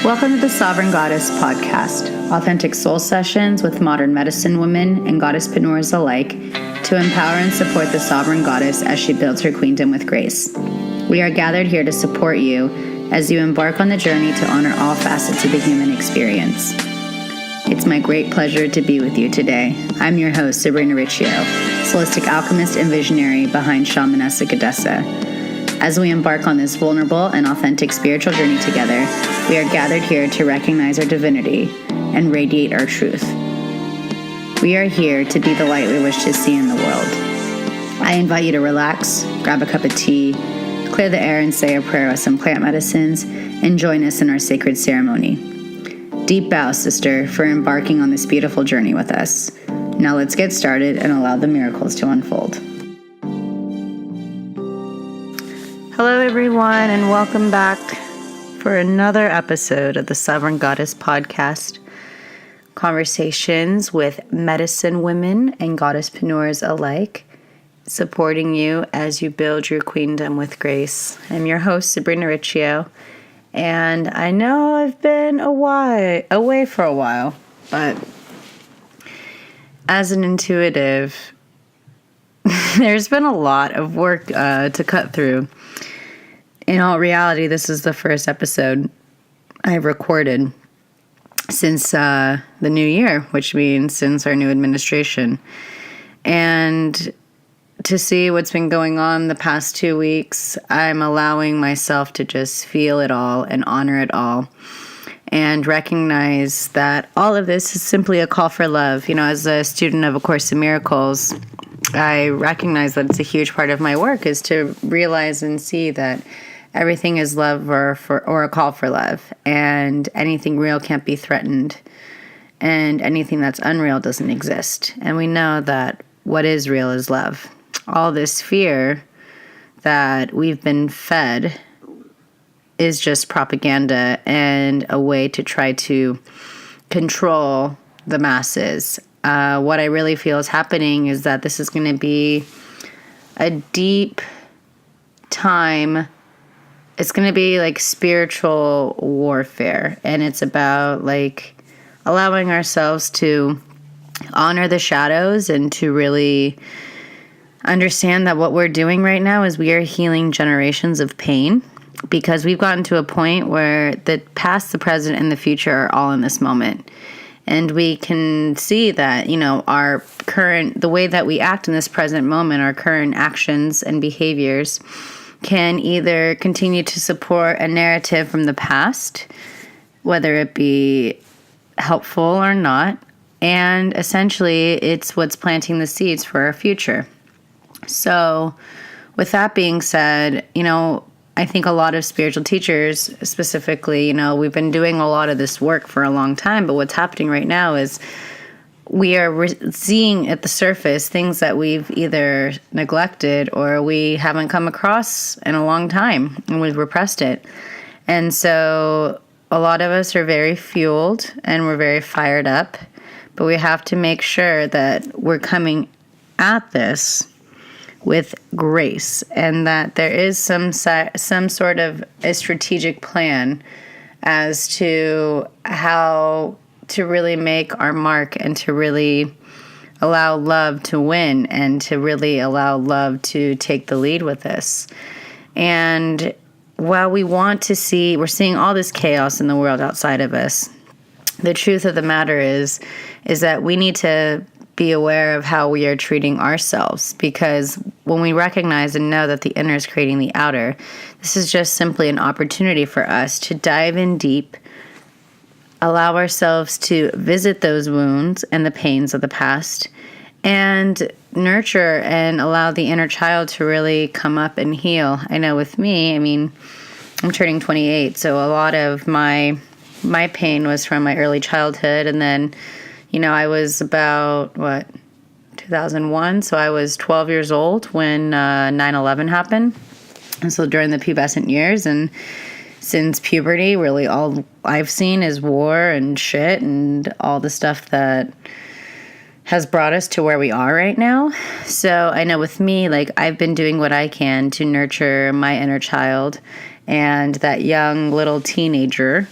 Welcome to the Sovereign Goddess podcast, authentic soul sessions with modern medicine women and goddesspreneurs alike to empower and support the sovereign goddess as she builds her queendom with grace. We are gathered here to support you as you embark on the journey to honor all facets of the human experience. It's my great pleasure to be with you today. I'm your host, Sabrina Riccio, Solistic Alchemist and Visionary behind Shamanessa Goddessa. As we embark on this vulnerable and authentic spiritual journey together, we are gathered here to recognize our divinity and radiate our truth. We are here to be the light we wish to see in the world. I invite you to relax, grab a cup of tea, clear the air and say a prayer with some plant medicines, and join us in our sacred ceremony. Deep bow, sister, for embarking on this beautiful journey with us. Now let's get started and allow the miracles to unfold. Hello, everyone, and welcome back for another episode of the Sovereign Goddess podcast. Conversations with medicine women and goddesspreneurs alike, supporting you as you build your queendom with grace. I'm your host, Sabrina Riccio. And I know I've been away for a while, but as an intuitive, there's been a lot of work to cut through. In all reality, this is the first episode I've recorded since the new year, which means since our new administration. And to see what's been going on the past 2 weeks, I'm allowing myself to just feel it all and honor it all and recognize that all of this is simply a call for love. You know, as a student of A Course in Miracles, I recognize that it's a huge part of my work is to realize and see that everything is love or a call for love, and anything real can't be threatened, and anything that's unreal doesn't exist. And we know that what is real is love. All this fear that we've been fed is just propaganda and a way to try to control the masses. What I really feel is happening is that this is going to be a deep time. It's going to be like spiritual warfare, and it's about like allowing ourselves to honor the shadows and to really understand that what we're doing right now is we are healing generations of pain, because we've gotten to a point where the past, the present, and the future are all in this moment. And we can see that, you know, the way that we act in this present moment, our current actions and behaviors can either continue to support a narrative from the past, whether it be helpful or not, and essentially it's what's planting the seeds for our future. So with that being said, you know, I think a lot of spiritual teachers specifically, you know, we've been doing a lot of this work for a long time, but what's happening right now is we are seeing at the surface things that we've either neglected or we haven't come across in a long time, and we've repressed it. And so a lot of us are very fueled and we're very fired up, but we have to make sure that we're coming at this with grace, and that there is some sort of a strategic plan as to how to really make our mark and to really allow love to win and to really allow love to take the lead with this. And while we're seeing all this chaos in the world outside of us, the truth of the matter is that we need to be aware of how we are treating ourselves, because when we recognize and know that the inner is creating the outer, this is just simply an opportunity for us to dive in deep, allow ourselves to visit those wounds and the pains of the past, and nurture and allow the inner child to really come up and heal. I know with me, I'm turning 28, so a lot of my pain was from my early childhood, and then, you know, I was about, 2001, so I was 12 years old when 9/11 happened, and so during the pubescent years, and since puberty, really all I've seen is war and shit and all the stuff that has brought us to where we are right now. So I know with me, like, I've been doing what I can to nurture my inner child and that young little teenager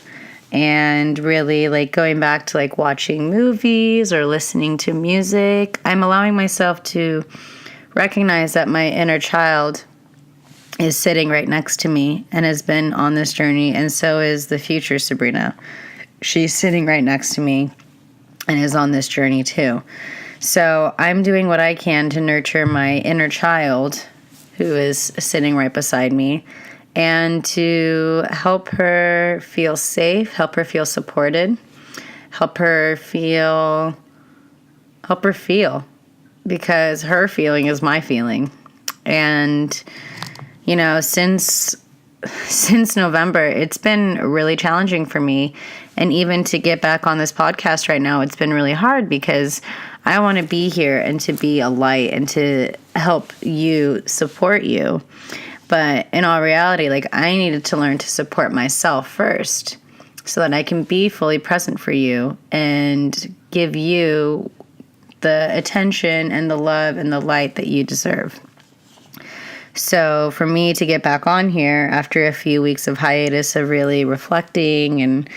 and really like going back to like watching movies or listening to music. I'm allowing myself to recognize that my inner child is sitting right next to me and has been on this journey, and so is the future Sabrina. She's sitting right next to me and is on this journey too. So I'm doing what I can to nurture my inner child who is sitting right beside me, and to help her feel safe, help her feel supported, help her feel, because her feeling is my feeling. And, you know, since November, it's been really challenging for me. And even to get back on this podcast right now, it's been really hard because I want to be here and to be a light and to help you, support you. But in all reality, like, I needed to learn to support myself first so that I can be fully present for you and give you the attention and the love and the light that you deserve. So for me to get back on here after a few weeks of hiatus of really reflecting and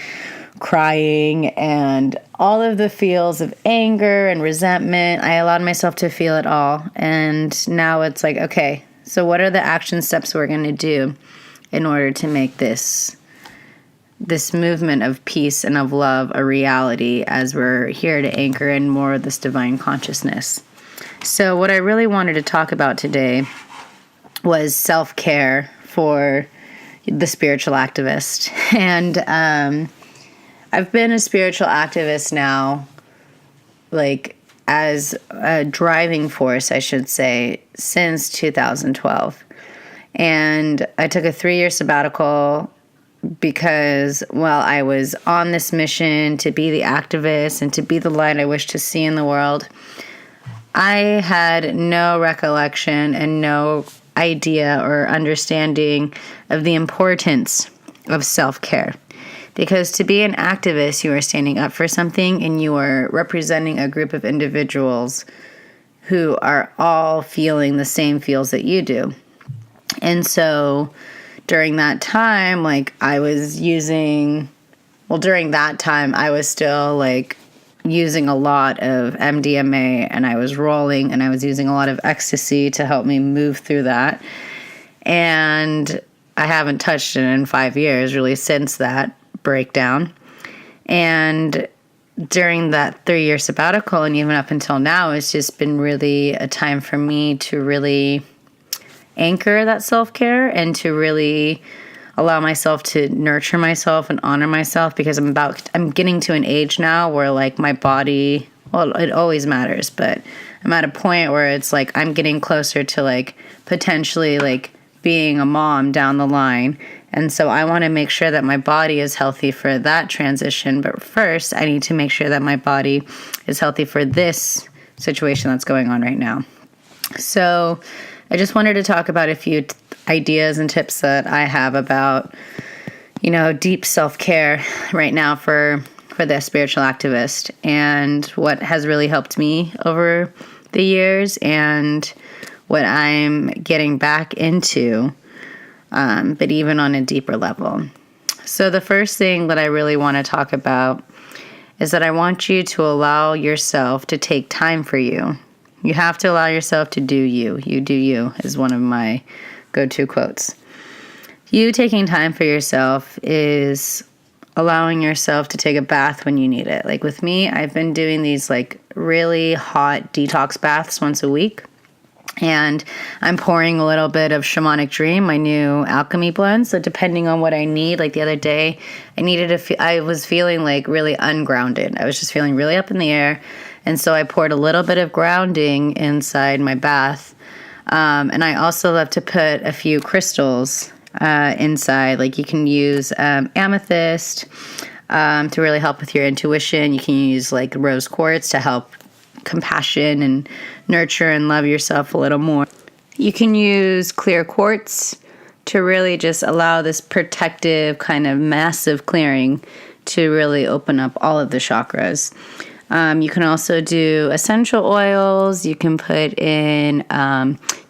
crying and all of the feels of anger and resentment, I allowed myself to feel it all. And now it's like, okay, so what are the action steps we're going to do in order to make this movement of peace and of love a reality as we're here to anchor in more of this divine consciousness? So what I really wanted to talk about today was self-care for the spiritual activist. And I've been a spiritual activist now, like, as a driving force, I should say, since 2012. And I took a 3-year sabbatical because, well, I was on this mission to be the activist and to be the light I wish to see in the world. I had no recollection and no idea or understanding of the importance of self-care. Because to be an activist, you are standing up for something and you are representing a group of individuals who are all feeling the same feels that you do. And so during that time, like, I was still like using a lot of MDMA, and I was rolling, and I was using a lot of ecstasy to help me move through that. And I haven't touched it in 5 years, really, since that breakdown. And during that 3-year sabbatical, and even up until now, it's just been really a time for me to really anchor that self-care and to really allow myself to nurture myself and honor myself, because I'm getting to an age now where, like, my body, well, it always matters, but I'm at a point where it's like I'm getting closer to, like, potentially, like, being a mom down the line. And so I want to make sure that my body is healthy for that transition. But first, I need to make sure that my body is healthy for this situation that's going on right now. So I just wanted to talk about a few ideas and tips that I have about, you know, deep self-care right now for the spiritual activist, and what has really helped me over the years and what I'm getting back into, but even on a deeper level. So the first thing that I really want to talk about is that I want you to allow yourself to take time for you. You have to allow yourself to do you. You do you is one of my go-to quotes. You taking time for yourself is allowing yourself to take a bath when you need it. Like with me, I've been doing these like really hot detox baths once a week. And I'm pouring a little bit of Shamanic Dream, my new alchemy blend. So depending on what I need, like the other day, I was feeling like really ungrounded. I was just feeling really up in the air. And so I poured a little bit of grounding inside my bath. And I also love to put a few crystals inside. Like you can use amethyst to really help with your intuition. You can use like rose quartz to help compassion and nurture and love yourself a little more. You can use clear quartz to really just allow this protective kind of massive clearing to really open up all of the chakras. You can also do essential oils. You can put in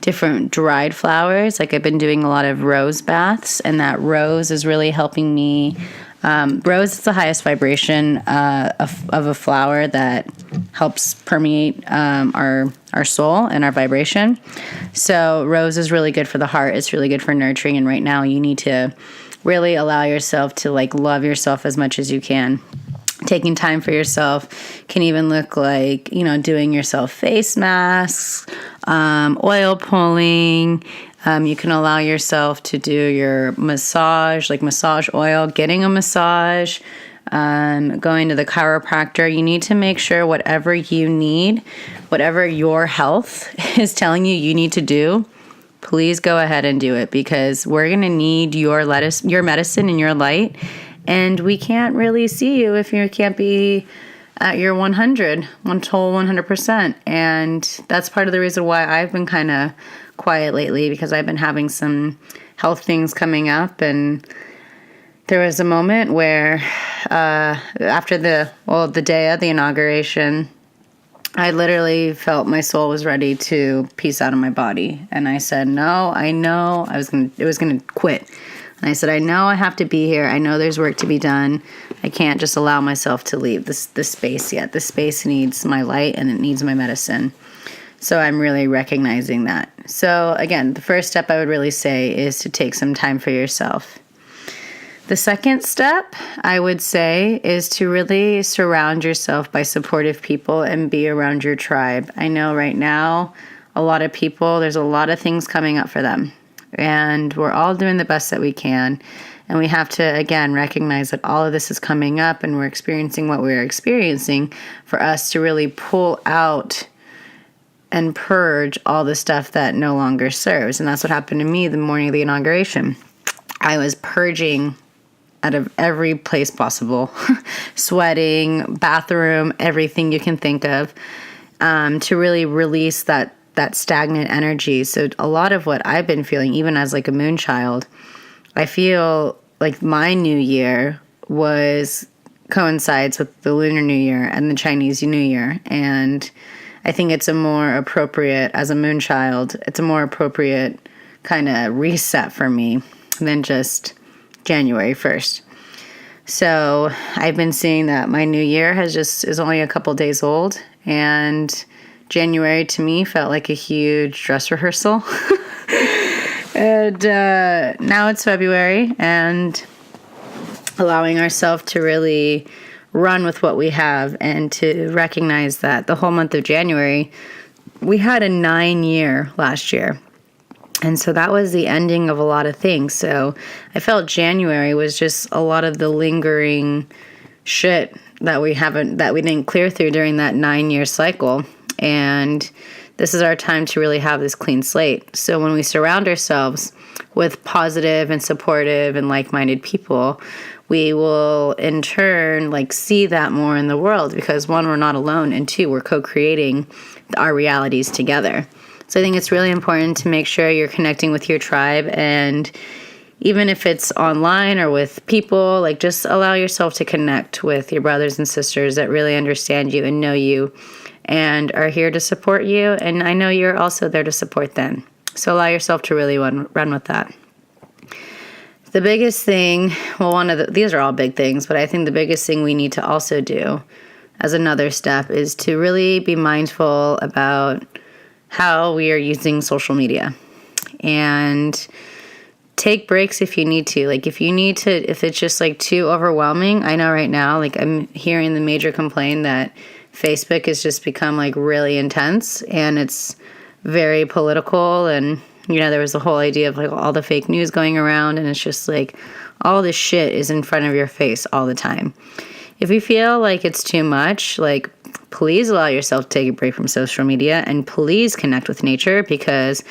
different dried flowers. Like I've been doing a lot of rose baths, and that rose is really helping me Rose is the highest vibration of a flower that helps permeate our soul and our vibration. So rose is really good for the heart. It's really good for nurturing. And right now you need to really allow yourself to love yourself as much as you can. Taking time for yourself can even look like, doing yourself face masks, oil pulling. You can allow yourself to do your massage, like massage oil, getting a massage, going to the chiropractor. You need to make sure whatever you need, whatever your health is telling you need to do, please go ahead and do it, because we're going to need your medicine and your light. And we can't really see you if you can't be at your 100%. And that's part of the reason why I've been kind of quiet lately, because I've been having some health things coming up. And there was a moment where after the day of the inauguration, I literally felt my soul was ready to peace out of my body. And I said, no, I know it was going to quit. And I said, I know I have to be here. I know there's work to be done. I can't just allow myself to leave this space yet. This space needs my light and it needs my medicine. So I'm really recognizing that. So again, the first step I would really say is to take some time for yourself. The second step, I would say, is to really surround yourself by supportive people and be around your tribe. I know right now, a lot of people, there's a lot of things coming up for them. And we're all doing the best that we can. And we have to, again, recognize that all of this is coming up and we're experiencing what we're experiencing for us to really pull out and purge all the stuff that no longer serves. And that's what happened to me the morning of the inauguration. I was purging out of every place possible, sweating, bathroom, everything you can think of, to really release that stagnant energy. So a lot of what I've been feeling, even as like a moon child, I feel like my new year coincides with the Lunar New Year and the Chinese New Year. And I think it's a more appropriate, as a moon child, it's a more appropriate kind of reset for me than just January 1st. So I've been seeing that my new year is only a couple days old, and January to me felt like a huge dress rehearsal. And now it's February, and allowing ourselves to really run with what we have and to recognize that the whole month of January, we had a 9-year last year. And so that was the ending of a lot of things. So I felt January was just a lot of the lingering shit that we didn't clear through during that 9-year cycle. And this is our time to really have this clean slate. So when we surround ourselves with positive and supportive and like-minded people, we will in turn see that more in the world, because one, we're not alone, and two, we're co-creating our realities together. So I think it's really important to make sure you're connecting with your tribe, and even if it's online or with people, just allow yourself to connect with your brothers and sisters that really understand you and know you and are here to support you. And I know you're also there to support them. So allow yourself to really run with that. The biggest thing, these are all big things, but I think the biggest thing we need to also do as another step is to really be mindful about how we are using social media, and take breaks if you need to. If it's just too overwhelming. I know right now, I'm hearing the major complaint that Facebook has just become really intense, and it's very political. And there was the whole idea of all the fake news going around, and it's just all this shit is in front of your face all the time. If you feel like it's too much, please allow yourself to take a break from social media, and please connect with nature, because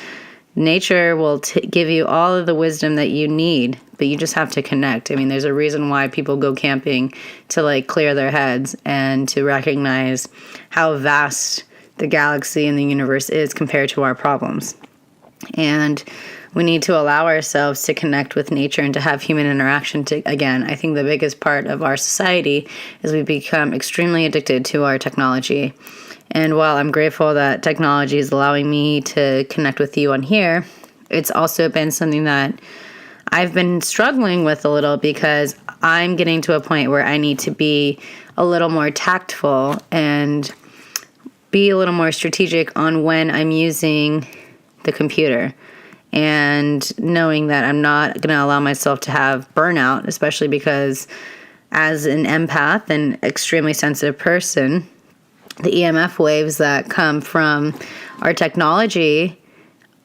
nature will give you all of the wisdom that you need, but you just have to connect. I mean, there's a reason why people go camping, to clear their heads and to recognize how vast the galaxy and the universe is compared to our problems. And we need to allow ourselves to connect with nature and to have human interaction. Again, I think the biggest part of our society is we've become extremely addicted to our technology. And while I'm grateful that technology is allowing me to connect with you on here, it's also been something that I've been struggling with a little, because I'm getting to a point where I need to be a little more tactful and be a little more strategic on when I'm using the computer, and knowing that I'm not going to allow myself to have burnout, especially because as an empath and extremely sensitive person, the EMF waves that come from our technology,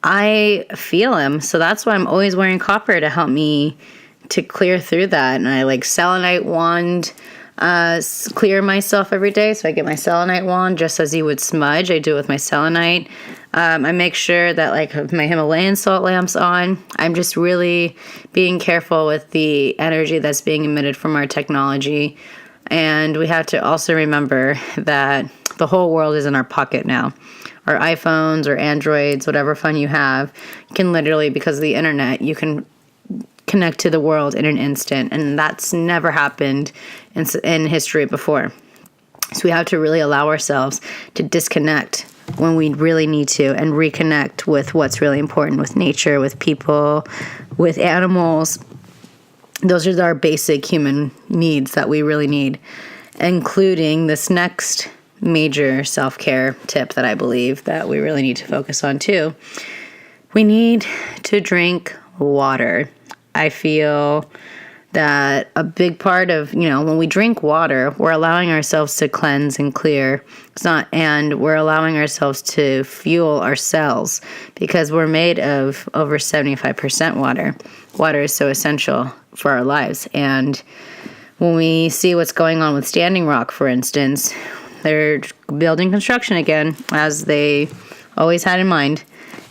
I feel them. So that's why I'm always wearing copper, to help me to clear through that. And I like selenite wand, clear myself every day. So I get my selenite wand just as you would smudge. I do it with my selenite. I make sure that like my Himalayan salt lamp's on. I'm just really being careful with the energy that's being emitted from our technology. And we have to also remember that the whole world is in our pocket now. Our iPhones or Androids, whatever phone you have, can literally, because of the internet, you can connect to the world in an instant. And that's never happened in history before. So we have to really allow ourselves to disconnect when we really need to, and reconnect with what's really important, with nature, with people, with animals. Those are our basic human needs that we really need, including this next major self-care tip that I believe that we really need to focus on too. We need to drink water. I feel that a big part of, when we drink water, we're allowing ourselves to cleanse and clear. And we're allowing ourselves to fuel our cells, because we're made of over 75% water. Water is so essential for our lives. And when we see what's going on with Standing Rock, for instance, they're building construction again, as they always had in mind.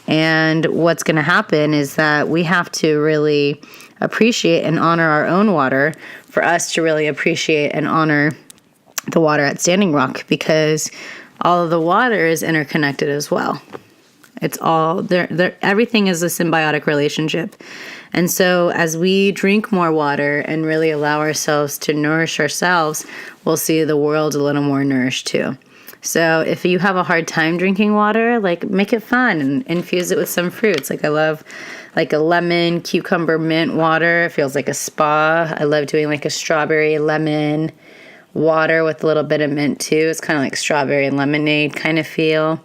And what's going to happen is that we have to really appreciate and honor our own water for us to really appreciate and honor the water at Standing Rock, because all of the water is interconnected as well. It's all there. Everything is a symbiotic relationship. And so as we drink more water and really allow ourselves to nourish ourselves, we'll see the world a little more nourished too. So if you have a hard time drinking water, like, make it fun and infuse it with some fruits. Like, I love like a lemon, cucumber, mint water. It feels like a spa. I love doing like a strawberry lemon water with a little bit of mint too. It's kind of like strawberry and lemonade kind of feel.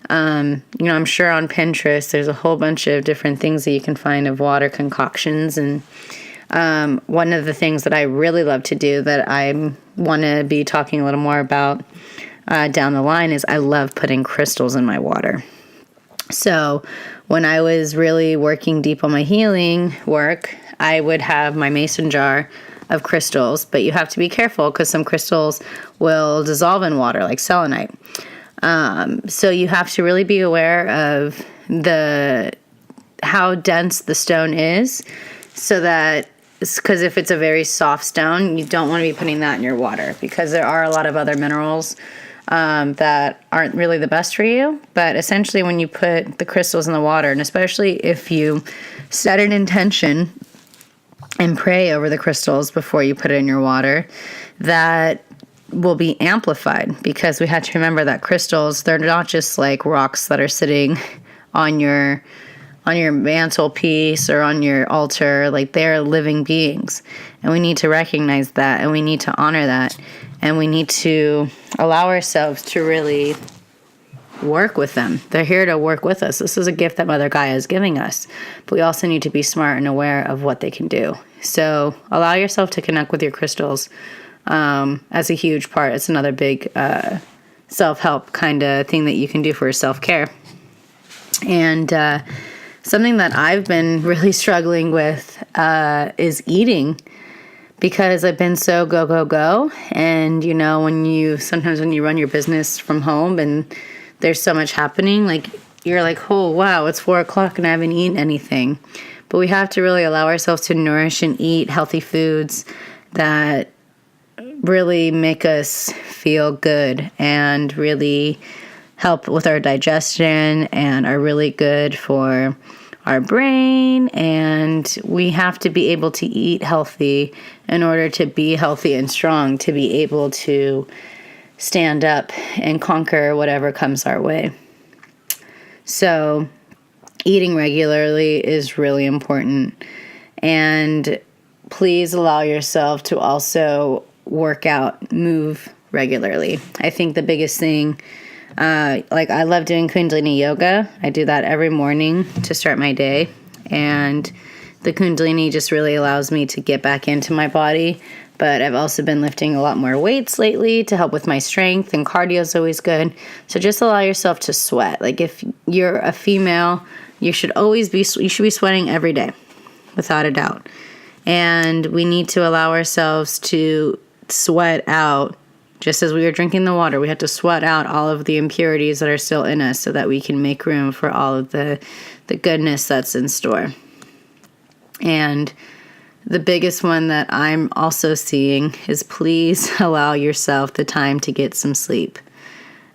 I'm sure on Pinterest there's a whole bunch of different things that you can find of water concoctions. And one of the things that I really love to do, that I want to be talking a little more about down the line, is I love putting crystals in my water. So when I was really working deep on my healing work, I would have my mason jar of crystals, but you have to be careful because some crystals will dissolve in water, like selenite. So you have to really be aware of how dense the stone is, so that, because if it's a very soft stone, you don't want to be putting that in your water, because there are a lot of other minerals that aren't really the best for you. But essentially, when you put the crystals in the water, and especially if you set an intention and pray over the crystals before you put it in your water, that will be amplified, because we have to remember that crystals, they're not just like rocks that are sitting on your mantelpiece or on your altar. Like, they're living beings, and we need to recognize that, and we need to honor that, and we need to allow ourselves to really work with them. They're here to work with us. This is a gift that Mother Gaia is giving us, but we also need to be smart and aware of what they can do. So allow yourself to connect with your crystals as a huge part. It's another big self-help kind of thing that you can do for self-care. And something that I've been really struggling with is eating, because I've been so go, go, go. And, sometimes when you run your business from home and there's so much happening, like, you're like, oh, wow, it's 4:00 and I haven't eaten anything. But we have to really allow ourselves to nourish and eat healthy foods that really make us feel good and really help with our digestion and are really good for our brain. And we have to be able to eat healthy in order to be healthy and strong, to be able to stand up and conquer whatever comes our way. So eating regularly is really important. And please allow yourself to also work out, move regularly. I think the biggest thing, I love doing Kundalini yoga. I do that every morning to start my day. And the Kundalini just really allows me to get back into my body. But I've also been lifting a lot more weights lately to help with my strength, and cardio is always good. So just allow yourself to sweat. Like if you're a female, you should be sweating every day, without a doubt. And we need to allow ourselves to sweat out, just as we are drinking the water. We have to sweat out all of the impurities that are still in us so that we can make room for all of the goodness that's in store. And the biggest one that I'm also seeing is please allow yourself the time to get some sleep.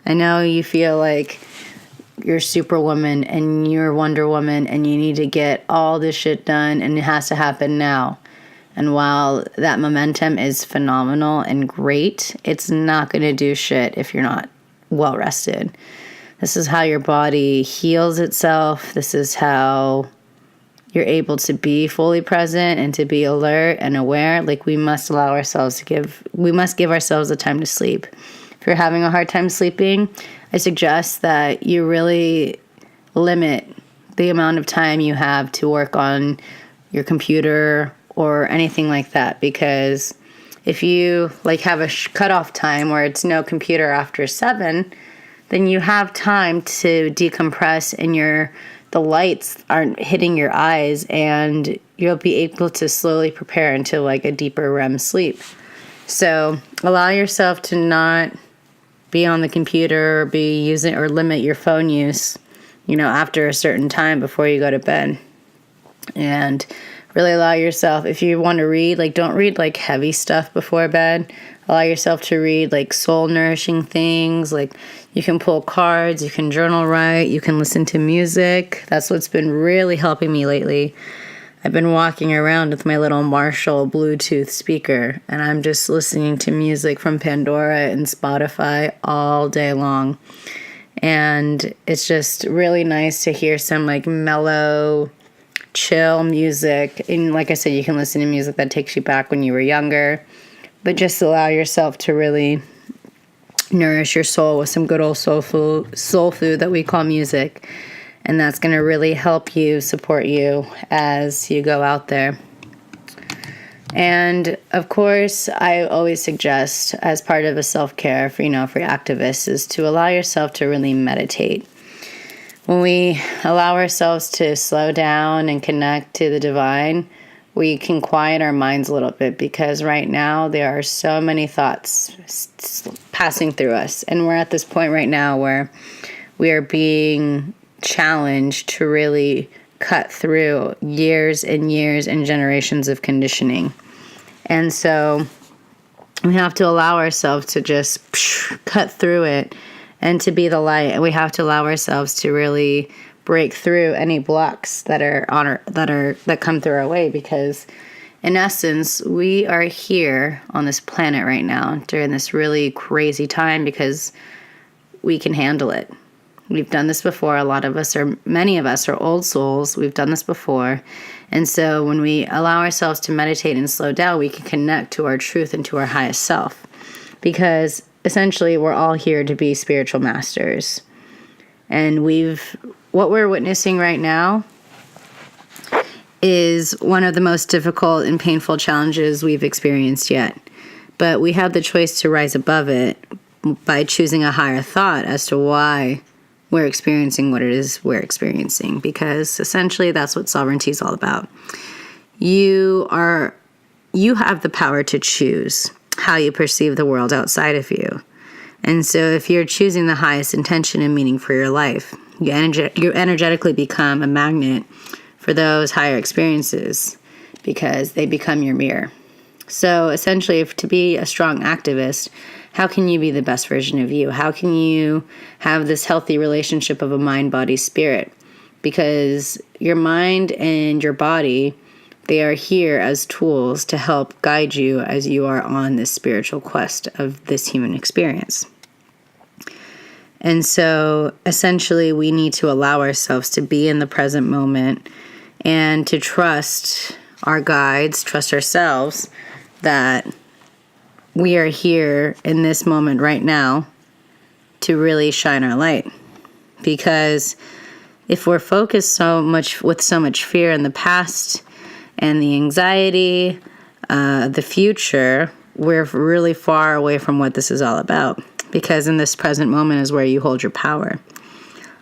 I know you feel like you're Superwoman and you're Wonder Woman and you need to get all this shit done and it has to happen now. And while that momentum is phenomenal and great, it's not going to do shit if you're not well rested. This is how your body heals itself. This is how you're able to be fully present and to be alert and aware. Like we must give ourselves the time to sleep. If you're having a hard time sleeping, I suggest that you really limit the amount of time you have to work on your computer or anything like that. Because if you have a cutoff time where it's no computer after 7, then you have time to decompress and the lights aren't hitting your eyes, and you'll be able to slowly prepare into a deeper REM sleep. So allow yourself to not be on the computer or limit your phone use, after a certain time before you go to bed. And really allow yourself, if you want to read, don't read heavy stuff before bed. Allow yourself to read soul nourishing things. You can pull cards, you can journal write, you can listen to music. That's what's been really helping me lately. I've been walking around with my little Marshall Bluetooth speaker, and I'm just listening to music from Pandora and Spotify all day long. And it's just really nice to hear some mellow, chill music. And like I said, you can listen to music that takes you back when you were younger. But just allow yourself to really nourish your soul with some good old soul food that we call music. And that's going to really help you, support you as you go out there. And of course, I always suggest, as part of a self-care for activists, is to allow yourself to really meditate. When we allow ourselves to slow down and connect to the divine, we can quiet our minds a little bit, because right now there are so many thoughts passing through us. And we're at this point right now where we are being challenged to really cut through years and years and generations of conditioning. And so we have to allow ourselves to just cut through it and to be the light. And we have to allow ourselves to really break through any blocks that come through our way, because in essence, we are here on this planet right now during this really crazy time because we can handle it. We've done this before. Many of us are old souls. We've done this before. And so when we allow ourselves to meditate and slow down, we can connect to our truth and to our highest self, because essentially we're all here to be spiritual masters. And what we're witnessing right now is one of the most difficult and painful challenges we've experienced yet. But we have the choice to rise above it by choosing a higher thought as to why we're experiencing what it is we're experiencing, because essentially that's what sovereignty is all about. You have the power to choose how you perceive the world outside of you. And so if you're choosing the highest intention and meaning for your life, you energetically become a magnet for those higher experiences, because they become your mirror. So essentially, to be a strong activist, how can you be the best version of you? How can you have this healthy relationship of a mind, body, spirit? Because your mind and your body, they are here as tools to help guide you as you are on this spiritual quest of this human experience. And so essentially we need to allow ourselves to be in the present moment and to trust our guides, trust ourselves that we are here in this moment right now to really shine our light. Because if we're focused so much with so much fear in the past and the anxiety, the future, we're really far away from what this is all about. Because in this present moment is where you hold your power.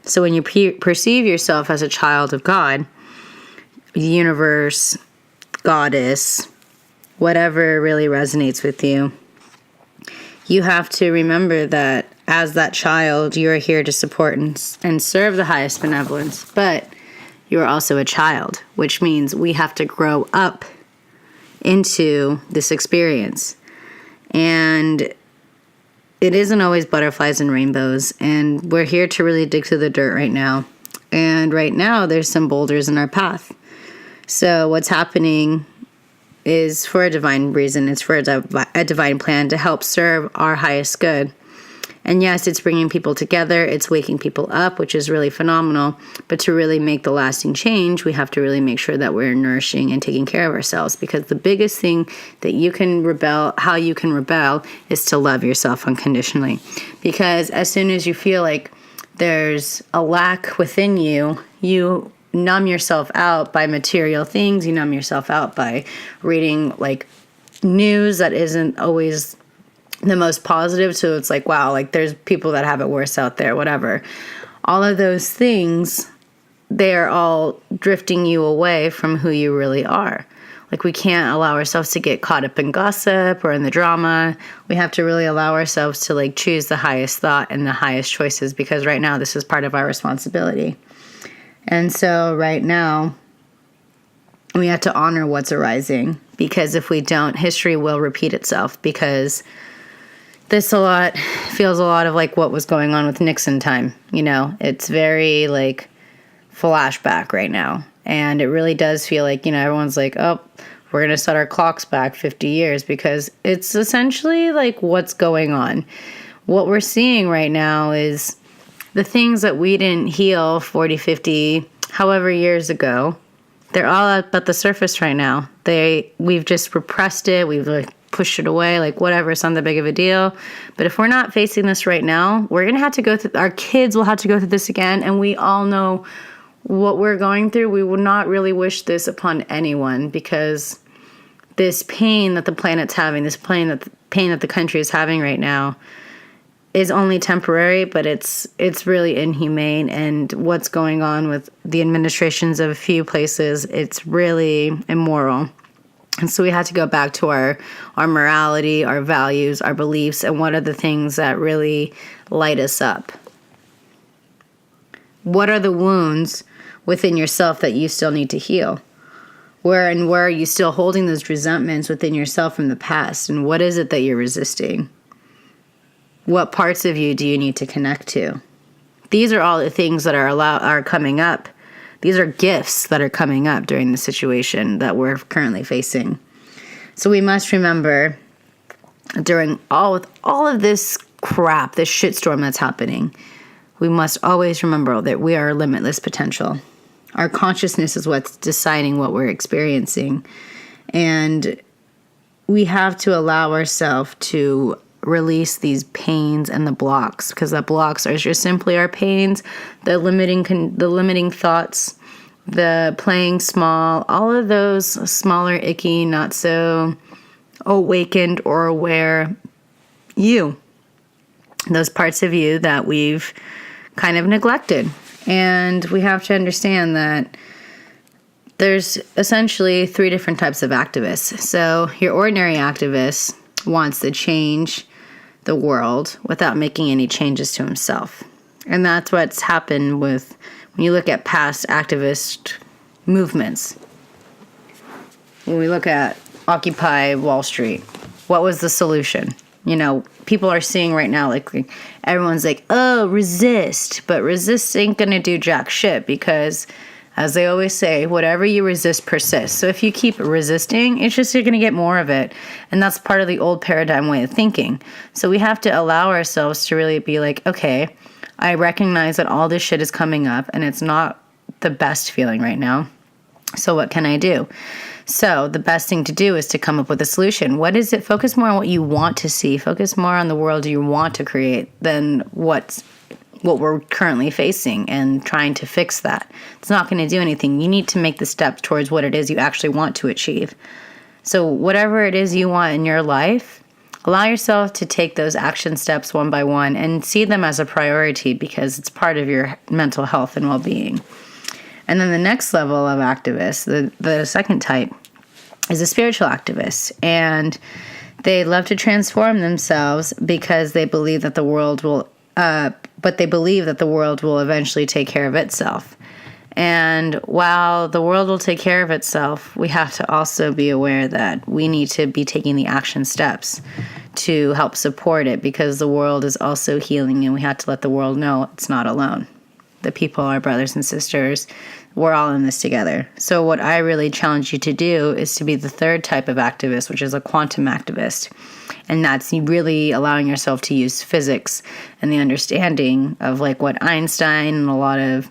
So when you perceive yourself as a child of God, the universe, goddess, whatever really resonates with you, you have to remember that as that child, you are here to support and serve the highest benevolence. But you are also a child, which means we have to grow up into this experience. And it isn't always butterflies and rainbows. And we're here to really dig to the dirt right now. And right now, there's some boulders in our path. So what's happening is for a divine reason. It's for a divine plan to help serve our highest good. And yes, it's bringing people together. It's waking people up, which is really phenomenal. But to really make the lasting change, we have to really make sure that we're nourishing and taking care of ourselves. Because the biggest thing that you can how you can rebel, is to love yourself unconditionally. Because as soon as you feel like there's a lack within you, you numb yourself out by material things. You numb yourself out by reading like news that isn't always the most positive. So it's like, wow, like there's people that have it worse out there, whatever. All of those things, they're all drifting you away from who you really are. Like we can't allow ourselves to get caught up in gossip or in the drama. We have to really allow ourselves to like choose the highest thought and the highest choices, because right now this is part of our responsibility. And so right now, we have to honor what's arising, because if we don't, history will repeat itself, because this feels a lot of like what was going on with Nixon time. You know, it's very like flashback right now. And it really does feel like, you know, everyone's like, oh, we're going to set our clocks back 50 years, because it's essentially like what's going on. What we're seeing right now is the things that we didn't heal 40, 50, however years ago, they're all up at the surface right now. We've just repressed it. We've like pushed it away, like whatever, it's not that big of a deal. But if we're not facing this right now, we're going to have to go through, our kids will have to go through this again. And we all know what we're going through. We would not really wish this upon anyone, because this pain that the planet's having, this pain that the country is having right now, is only temporary, but it's really inhumane. And what's going on with the administrations of a few places, it's really immoral. And so we had to go back to our morality, our values, our beliefs, and what are the things that really light us up. What are the wounds within yourself that you still need to heal? Where are you still holding those resentments within yourself from the past? And what is it that you're resisting? What parts of you do you need to connect to? These are all the things that are coming up. These are gifts that are coming up during the situation that we're currently facing. So we must remember, during all of this crap, this shitstorm that's happening, we must always remember that we are limitless potential. Our consciousness is what's deciding what we're experiencing. And we have to allow ourselves to release these pains and the blocks, because the blocks are just simply our pains, the limiting thoughts, the playing small, all of those smaller, icky, not so awakened or aware those parts of you that we've kind of neglected. And we have to understand that there's essentially 3 different types of activists. So your ordinary activist wants to change the world without making any changes to himself. And that's what's happened when you look at past activist movements. When we look at Occupy Wall Street, what was the solution? You know, people are seeing right now, like everyone's like, oh, resist. But resist ain't going to do jack shit, because as they always say, whatever you resist persists. So if you keep resisting, it's just you're going to get more of it. And that's part of the old paradigm way of thinking. So we have to allow ourselves to really be like, okay, I recognize that all this shit is coming up and it's not the best feeling right now. So what can I do? So the best thing to do is to come up with a solution. What is it? Focus more on what you want to see. Focus more on the world you want to create than what we're currently facing and trying to fix that. It's not going to do anything. You need to make the steps towards what it is you actually want to achieve. So whatever it is you want in your life, allow yourself to take those action steps one by one and see them as a priority because it's part of your mental health and well-being. And then the next level of activists, the second type, is a spiritual activist. And they love to transform themselves because they believe that the world will, eventually take care of itself. And while the world will take care of itself, we have to also be aware that we need to be taking the action steps to help support it because the world is also healing and we have to let the world know it's not alone. The people are brothers and sisters. We're all in this together. So what I really challenge you to do is to be the third type of activist, which is a quantum activist. And that's really allowing yourself to use physics and the understanding of like what Einstein and a lot of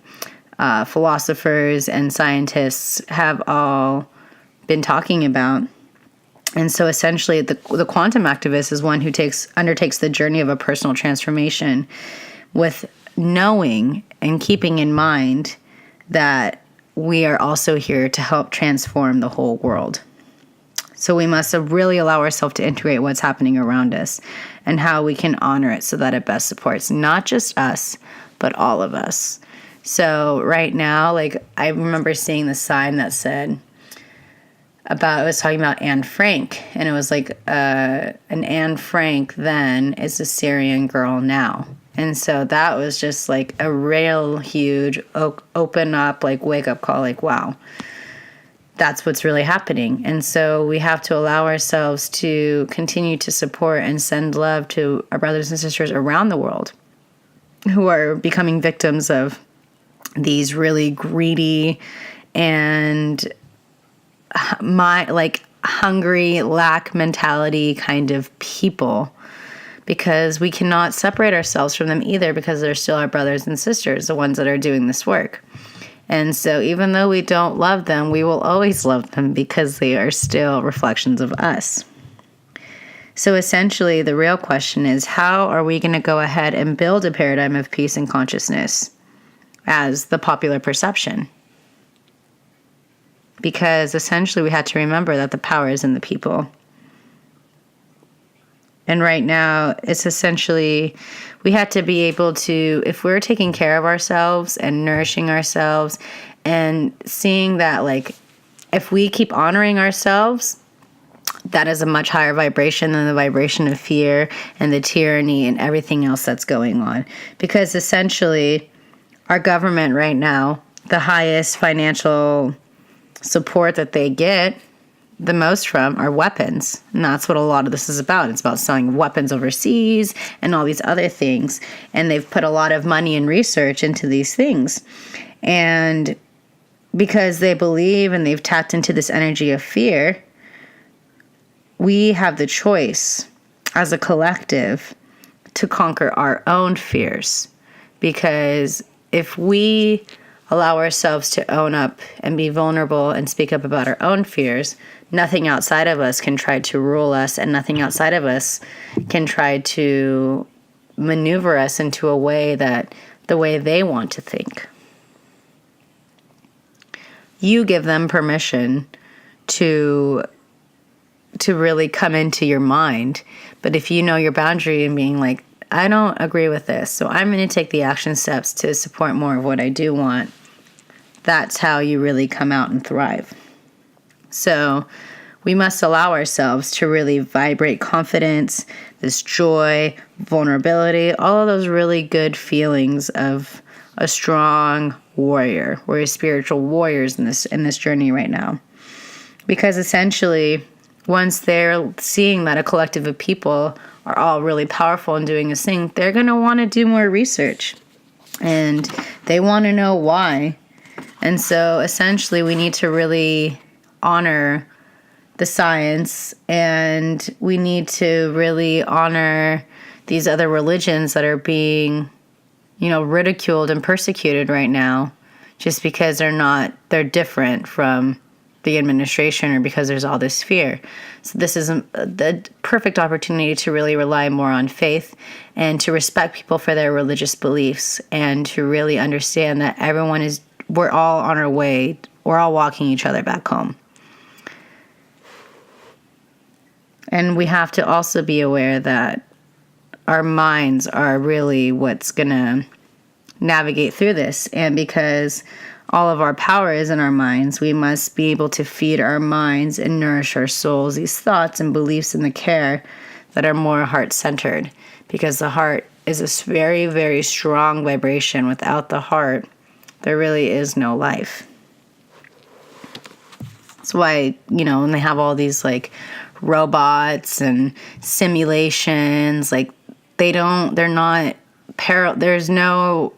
philosophers and scientists have all been talking about. And so essentially the quantum activist is one who undertakes the journey of a personal transformation with knowing and keeping in mind that we are also here to help transform the whole world. So we must really allow ourselves to integrate what's happening around us and how we can honor it so that it best supports not just us, but all of us. So right now, like I remember seeing the sign that said it was talking about Anne Frank, and it was like an Anne Frank then is a Syrian girl now. And so that was just like a real huge open up, like wake up call, like, wow, that's what's really happening. And so we have to allow ourselves to continue to support and send love to our brothers and sisters around the world who are becoming victims of these really greedy and hungry, lack mentality kind of people. Because we cannot separate ourselves from them either because they're still our brothers and sisters, the ones that are doing this work. And so even though we don't love them, we will always love them because they are still reflections of us. So essentially, the real question is, how are we going to go ahead and build a paradigm of peace and consciousness as the popular perception? Because essentially, we have to remember that the power is in the people. And right now, it's essentially, we have to be able to, if we're taking care of ourselves and nourishing ourselves and seeing that, like, if we keep honoring ourselves, that is a much higher vibration than the vibration of fear and the tyranny and everything else that's going on. Because essentially, our government right now, the highest financial support that they get the most from are weapons. And that's what a lot of this is about. It's about selling weapons overseas and all these other things. And they've put a lot of money and research into these things. And because they believe and they've tapped into this energy of fear, we have the choice as a collective to conquer our own fears. Because if we allow ourselves to own up and be vulnerable and speak up about our own fears, nothing outside of us can try to rule us, and nothing outside of us can try to maneuver us into a way that the way they want to think. You give them permission to really come into your mind. But if you know your boundary and being like, I don't agree with this, so I'm going to take the action steps to support more of what I do want, that's how you really come out and thrive. So we must allow ourselves to really vibrate confidence, this joy, vulnerability, all of those really good feelings of a strong warrior. We're spiritual warriors in this journey right now. Because essentially, once they're seeing that a collective of people are all really powerful in doing this thing, they're going to want to do more research. And they want to know why. And so essentially we need to really honor the science, and we need to really honor these other religions that are being, ridiculed and persecuted right now just because they're different from the administration or because there's all this fear. So this is the perfect opportunity to really rely more on faith and to respect people for their religious beliefs and to really understand that we're all on our way, we're all walking each other back home. And we have to also be aware that our minds are really what's going to navigate through this. And because all of our power is in our minds, we must be able to feed our minds and nourish our souls, these thoughts and beliefs in the care that are more heart-centered. Because the heart is this very, very strong vibration. Without the heart, there really is no life. That's why, when they have all these like robots and simulations, like there's no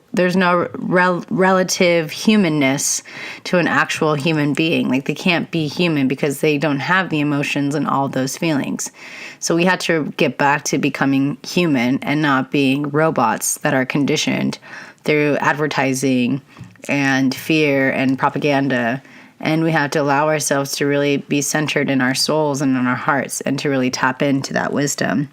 relative humanness to an actual human being. Like they can't be human because they don't have the emotions and all those feelings. So we had to get back to becoming human and not being robots that are conditioned through advertising and fear and propaganda. And we have to allow ourselves to really be centered in our souls and in our hearts and to really tap into that wisdom.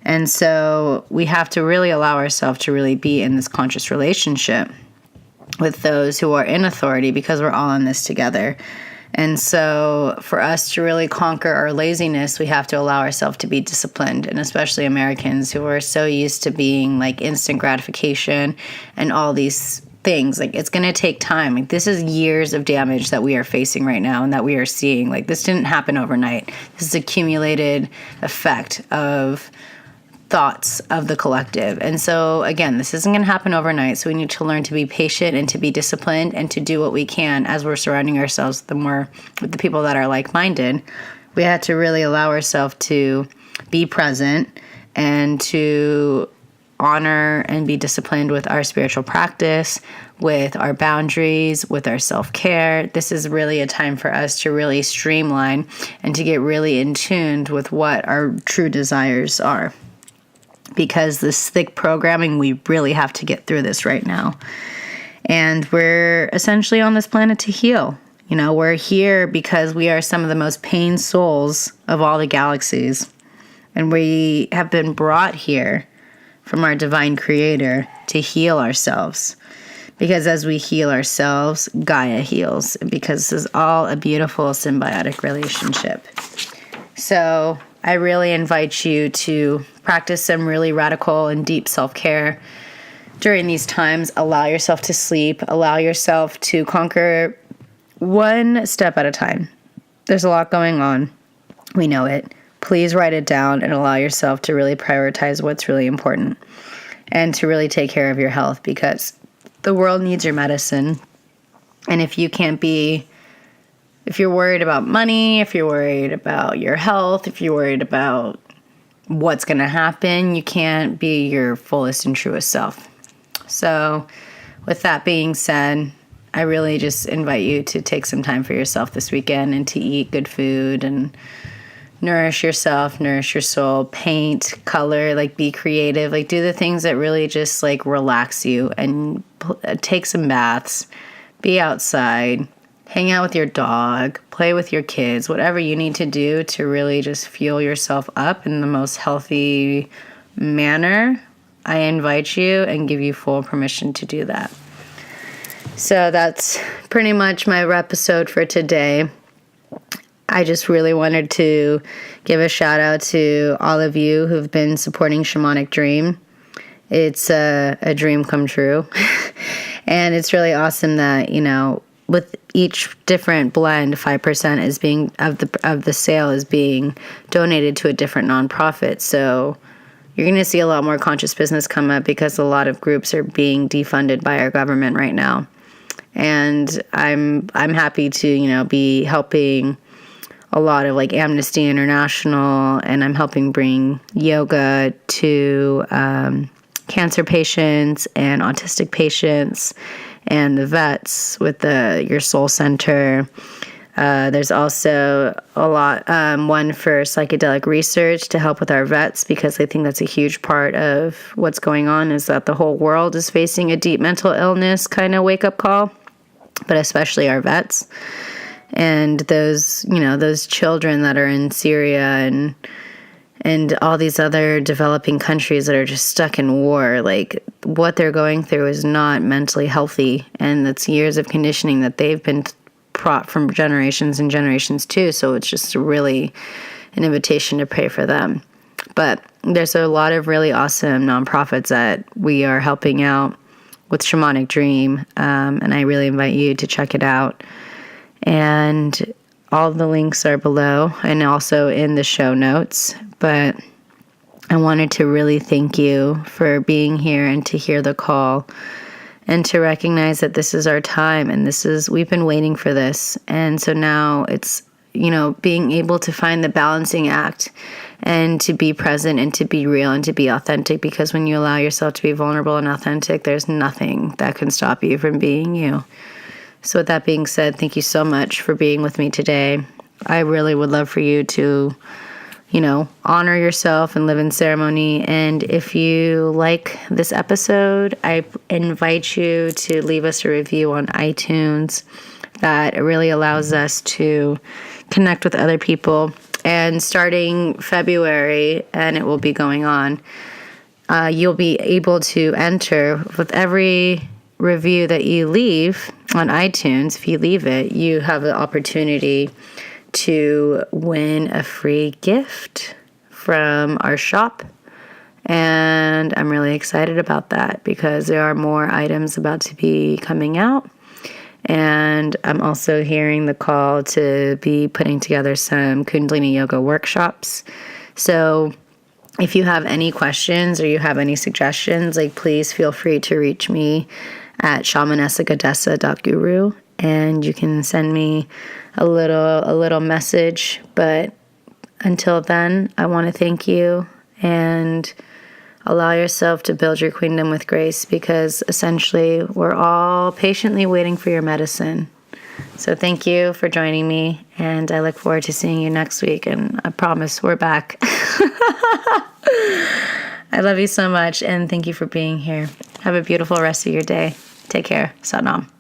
And so we have to really allow ourselves to really be in this conscious relationship with those who are in authority because we're all in this together. And so for us to really conquer our laziness, we have to allow ourselves to be disciplined, and especially Americans who are so used to being like instant gratification and all these things. Like it's going to take time. Like this is years of damage that we are facing right now and that we are seeing. Like this didn't happen overnight. This is accumulated effect of thoughts of the collective. And so again, this isn't going to happen overnight. So we need to learn to be patient and to be disciplined and to do what we can as we're surrounding ourselves with the people that are like-minded. We have to really allow ourselves to be present and to honor and be disciplined with our spiritual practice, with our boundaries, with our self-care. This is really a time for us to really streamline and to get really in tune with what our true desires are. Because this thick programming, we really have to get through this right now. And we're essentially on this planet to heal. We're here because we are some of the most pain souls of all the galaxies. And we have been brought here from our divine creator to heal ourselves. Because as we heal ourselves, Gaia heals. Because this is all a beautiful symbiotic relationship. So I really invite you to practice some really radical and deep self-care during these times. Allow yourself to sleep. Allow yourself to conquer one step at a time. There's a lot going on. We know it. Please write it down and allow yourself to really prioritize what's really important and to really take care of your health, because the world needs your medicine. And if you're worried about money, if you're worried about your health, if you're worried about what's going to happen, you can't be your fullest and truest self. So with that being said, I really just invite you to take some time for yourself this weekend and to eat good food and nourish yourself, nourish your soul, paint, color, like be creative, like do the things that really just like relax you, and take some baths, be outside, hang out with your dog, play with your kids, whatever you need to do to really just fuel yourself up in the most healthy manner. I invite you and give you full permission to do that. So that's pretty much my episode for today. I just really wanted to give a shout out to all of you who've been supporting Shamanic Dream. It's a dream come true. And it's really awesome that, with each different blend, 5% is being of the sale is being donated to a different nonprofit. So you're going to see a lot more conscious business come up because a lot of groups are being defunded by our government right now. And I'm happy to, be helping a lot of like Amnesty International, and I'm helping bring yoga to cancer patients and autistic patients and the vets with your soul center. There's also a lot, one for psychedelic research to help with our vets, because I think that's a huge part of what's going on, is that the whole world is facing a deep mental illness kind of wake-up call, but especially our vets. And those children that are in Syria and all these other developing countries that are just stuck in war, like what they're going through is not mentally healthy. And that's years of conditioning that they've been brought from generations and generations too. So it's just really an invitation to pray for them. But there's a lot of really awesome nonprofits that we are helping out with Shamanic Dream. And I really invite you to check it out. And all the links are below and also in the show notes. But I wanted to really thank you for being here and to hear the call and to recognize that this is our time and we've been waiting for this. And so now it's, being able to find the balancing act and to be present and to be real and to be authentic, because when you allow yourself to be vulnerable and authentic, there's nothing that can stop you from being you. So with that being said, thank you so much for being with me today. I really would love for you to, honor yourself and live in ceremony. And if you like this episode, I invite you to leave us a review on iTunes. That really allows us to connect with other people. And starting February, and it will be going on, you'll be able to enter with every review that you leave on iTunes. If you leave it, you have the opportunity to win a free gift from our shop. And I'm really excited about that because there are more items about to be coming out. And I'm also hearing the call to be putting together some Kundalini yoga workshops. So if you have any questions or you have any suggestions, please feel free to reach me at shamanessagodessa.guru, and you can send me a little message. But until then, I want to thank you and allow yourself to build your queendom with grace, because essentially we're all patiently waiting for your medicine. So thank you for joining me, and I look forward to seeing you next week. And I promise we're back. I love you so much, and thank you for being here. Have a beautiful rest of your day. Take care. Satnam.